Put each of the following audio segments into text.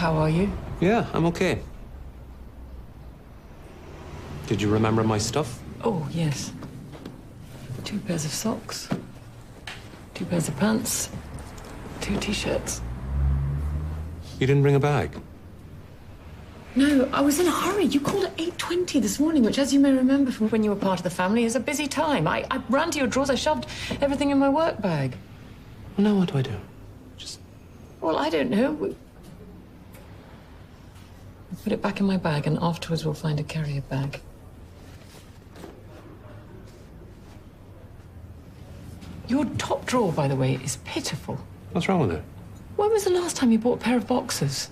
How are you? Yeah, I'm okay. Did you remember my stuff? Oh, yes. 2 pairs of socks. 2 pairs of pants. 2 t-shirts. You didn't bring a bag? No, I was in a hurry. You called at 8:20 this morning, which, as you may remember from when you were part of the family, is a busy time. I ran to your drawers. I shoved everything in my work bag. Well, now what do I do? Well, I don't know. We'll put it back in my bag, and afterwards we'll find a carrier bag. Your top drawer, by the way, is pitiful. What's wrong with it? When was the last time you bought a pair of boxers?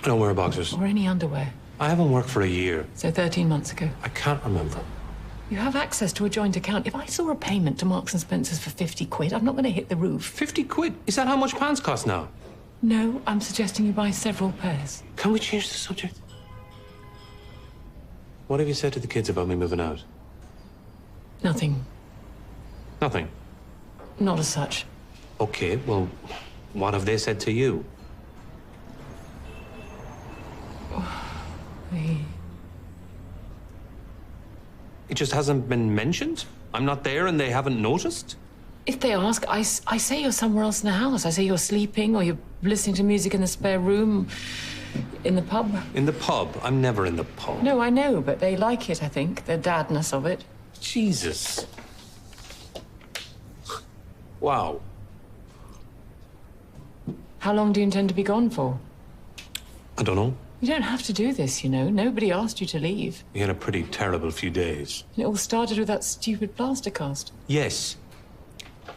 I don't wear boxers. Or any underwear? I haven't worked for a year. So 13 months ago. I can't remember. You have access to a joint account. If I saw a payment to Marks and Spencer's for 50 quid, I'm not going to hit the roof. 50 quid? Is that how much pants cost now? No, I'm suggesting you buy several pairs. Can we change the subject? What have you said to the kids about me moving out? Nothing. Nothing? Not as such. Okay, well, what have they said to you? It just hasn't been mentioned? I'm not there and they haven't noticed? If they ask, I say you're somewhere else in the house. I say you're sleeping or you're listening to music in the spare room, in the pub. In the pub? I'm never in the pub. No, I know, but they like it, I think. The dadness of it. Jesus. Wow. How long do you intend to be gone for? I don't know. You don't have to do this, you know. Nobody asked you to leave. We had a pretty terrible few days. And it all started with that stupid plaster cast. Yes.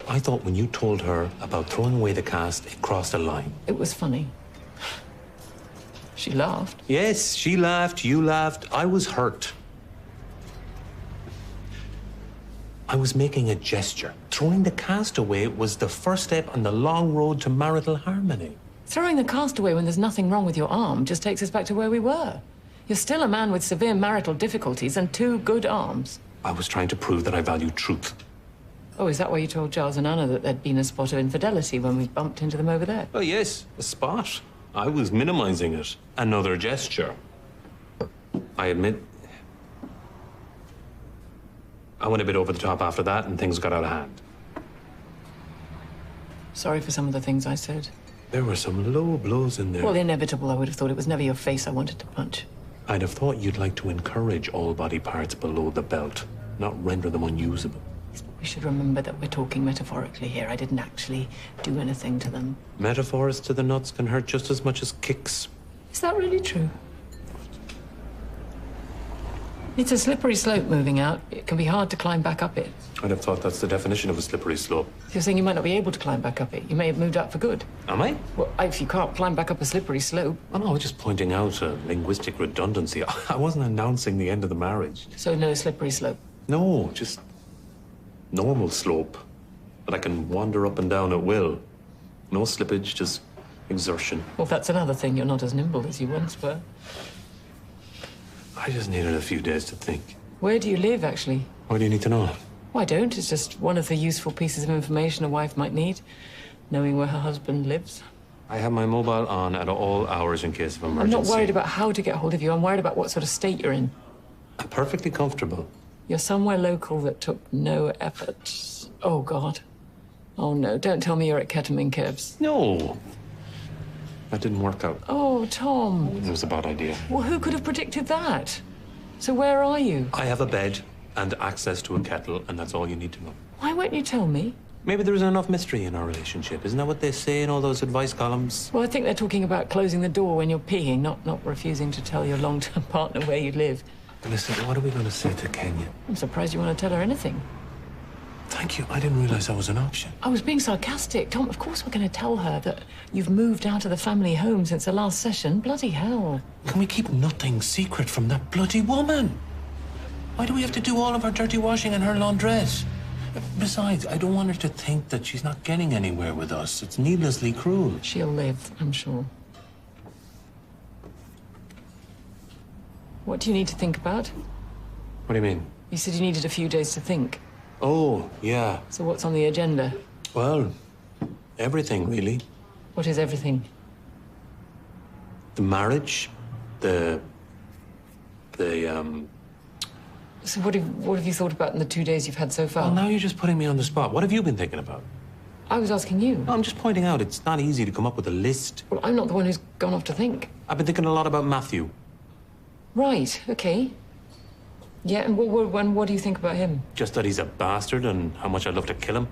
I thought when you told her about throwing away the cast, it crossed a line. It was funny. She laughed. Yes, she laughed, you laughed. I was hurt. I was making a gesture. Throwing the cast away was the first step on the long road to marital harmony. Throwing the cast away when there's nothing wrong with your arm just takes us back to where we were. You're still a man with severe marital difficulties and 2 good arms. I was trying to prove that I value truth. Oh, is that why you told Giles and Anna that there'd been a spot of infidelity when we bumped into them over there? Oh, yes, a spot. I was minimizing it. Another gesture. I admit, I went a bit over the top after that and things got out of hand. Sorry for some of the things I said. There were some low blows in there. Well, inevitable, I would have thought. It was never your face I wanted to punch. I'd have thought you'd like to encourage all body parts below the belt, not render them unusable. We should remember that we're talking metaphorically here. I didn't actually do anything to them. Metaphors to the nuts can hurt just as much as kicks. Is that really true? It's a slippery slope moving out. It can be hard to climb back up it. I'd have thought that's the definition of a slippery slope. You're saying you might not be able to climb back up it. You may have moved out for good. Am I? Well, if you can't climb back up a slippery slope... Oh, no, I was just pointing out a linguistic redundancy. I wasn't announcing the end of the marriage. So no slippery slope? No, just normal slope. That I can wander up and down at will. No slippage, just exertion. Well, that's another thing. You're not as nimble as you once were. I just needed a few days to think. Where do you live, actually? Why do you need to know? Well, I don't. It's just one of the useful pieces of information a wife might need, knowing where her husband lives. I have my mobile on at all hours in case of emergency. I'm not worried about how to get hold of you. I'm worried about what sort of state you're in. I'm perfectly comfortable. You're somewhere local that took no effort. Oh, God. Oh, no. Don't tell me you're at ketamine Kebs. No. That didn't work out. Oh, Tom. It was a bad idea. Well, who could have predicted that? So where are you? I have a bed and access to a kettle, and that's all you need to know. Why won't you tell me? Maybe there isn't enough mystery in our relationship. Isn't that what they say in all those advice columns? Well, I think they're talking about closing the door when you're peeing, not refusing to tell your long-term partner where you live. Listen, what are we going to say to Kenya? I'm surprised you want to tell her anything. Thank you. I didn't realize that was an option. I was being sarcastic. Tom, of course we're going to tell her that you've moved out of the family home since the last session. Bloody hell. Can we keep nothing secret from that bloody woman? Why do we have to do all of her dirty washing and her laundrette? Besides, I don't want her to think that she's not getting anywhere with us. It's needlessly cruel. She'll live, I'm sure. What do you need to think about? What do you mean? You said you needed a few days to think. Oh, yeah. So what's on the agenda? Well, everything, really. What is everything? The marriage, the So what have you thought about in the 2 days you've had so far? Well, now you're just putting me on the spot. What have you been thinking about? I was asking you. No, I'm just pointing out it's not easy to come up with a list. Well, I'm not the one who's gone off to think. I've been thinking a lot about Matthew. Right, okay. Yeah, and what do you think about him? Just that he's a bastard and how much I'd love to kill him.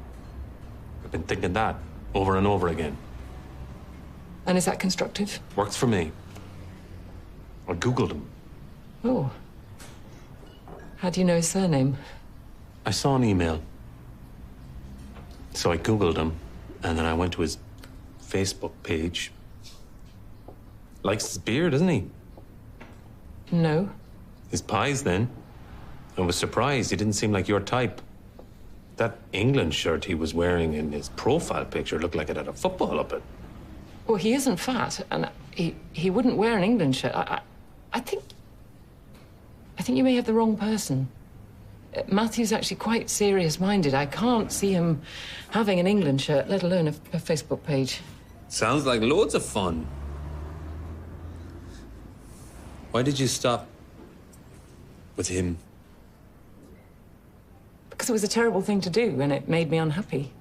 I've been thinking that over and over again. And is that constructive? Works for me. I Googled him. Oh. How do you know his surname? I saw an email. So I Googled him, and then I went to his Facebook page. Likes his beer, doesn't he? No. His pies, then. I was surprised. He didn't seem like your type. That England shirt he was wearing in his profile picture looked like it had a football up it. Well, he isn't fat, and he wouldn't wear an England shirt. I think you may have the wrong person. Matthew's actually quite serious-minded. I can't see him having an England shirt, let alone a Facebook page. Sounds like loads of fun. Why did you stop with him? Because it was a terrible thing to do, and it made me unhappy.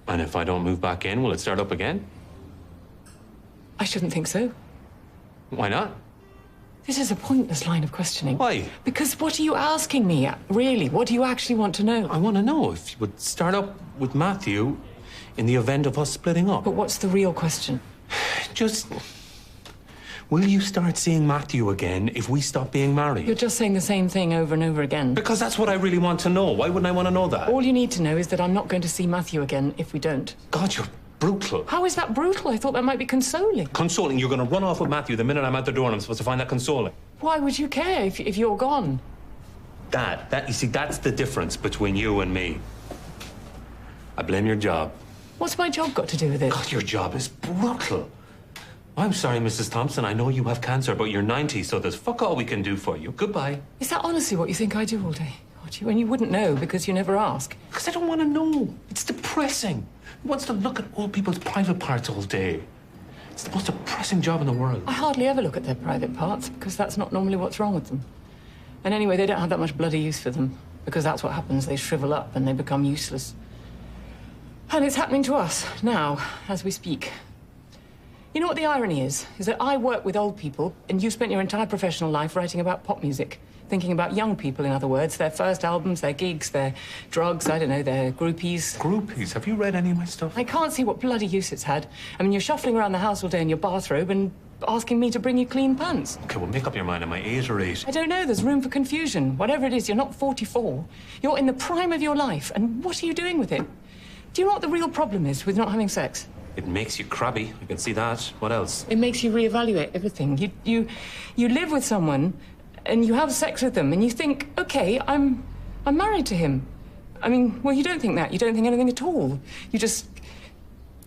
And if I don't move back in, will it start up again? I shouldn't think so. Why not? This is a pointless line of questioning. Why? Because what are you asking me, really? What do you actually want to know? I want to know if you would start up with Matthew in the event of us splitting up. But what's the real question? Just... Will you start seeing Matthew again if we stop being married? You're just saying the same thing over and over again. Because that's what I really want to know. Why wouldn't I want to know that? All you need to know is that I'm not going to see Matthew again if we don't. God, you're brutal. How is that brutal? I thought that might be consoling. Consoling? You're going to run off with Matthew the minute I'm at the door and I'm supposed to find that consoling. Why would you care if you're gone? You see, that's the difference between you and me. I blame your job. What's my job got to do with it? God, your job is brutal. I'm sorry, Mrs. Thompson. I know you have cancer, but you're 90, so there's fuck all we can do for you. Goodbye. Is that honestly what you think I do all day? And you wouldn't know because you never ask. Because I don't want to know. It's depressing. Who wants to look at old people's private parts all day? It's the most depressing job in the world. I hardly ever look at their private parts because that's not normally what's wrong with them. And anyway, they don't have that much bloody use for them because that's what happens. They shrivel up and they become useless. And it's happening to us now, as we speak. You know what the irony is? Is that I work with old people and you spent your entire professional life writing about pop music. Thinking about young people, in other words, their first albums, their gigs, their drugs, I don't know, their groupies. Groupies? Have you read any of my stuff? I can't see what bloody use it's had. I mean, you're shuffling around the house all day in your bathrobe and asking me to bring you clean pants. Okay, well, make up your mind. Am I 8 or 8? I don't know. There's room for confusion. Whatever it is, you're not 44. You're in the prime of your life. And what are you doing with it? Do you know what the real problem is with not having sex? It makes you crabby. I can see that. What else? It makes you reevaluate everything. You live with someone and you have sex with them and you think, okay, I'm married to him. I mean, well, you don't think that. You don't think anything at all. You just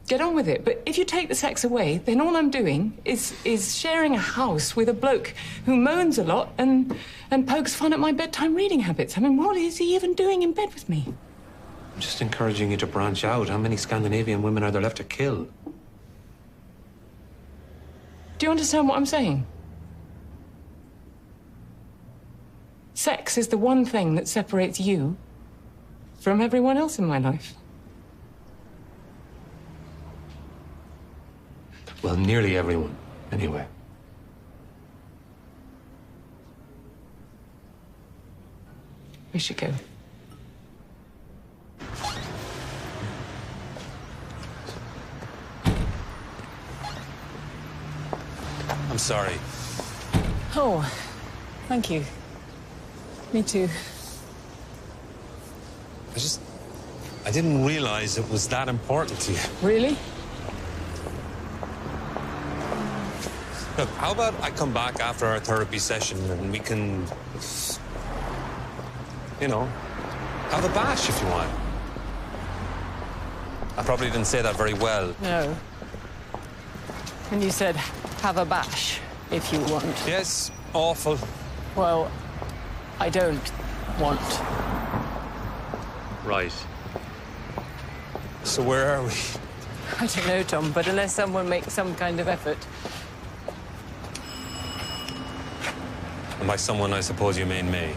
get on with it. But if you take the sex away, then all I'm doing is sharing a house with a bloke who moans a lot and pokes fun at my bedtime reading habits. I mean, what is he even doing in bed with me? I'm just encouraging you to branch out. How many Scandinavian women are there left to kill? Do you understand what I'm saying? Sex is the one thing that separates you from everyone else in my life. Well, nearly everyone, anyway. We should go. I'm sorry. Oh, thank you. Me too. I didn't realize it was that important to you. Really? Look, how about I come back after our therapy session and we can, you know, have a bash if you want. I probably didn't say that very well. No. And you said, have a bash, if you want. Yes, awful. Well, I don't want. Right. So where are we? I don't know, Tom, but unless someone makes some kind of effort, And by someone, I suppose you mean me.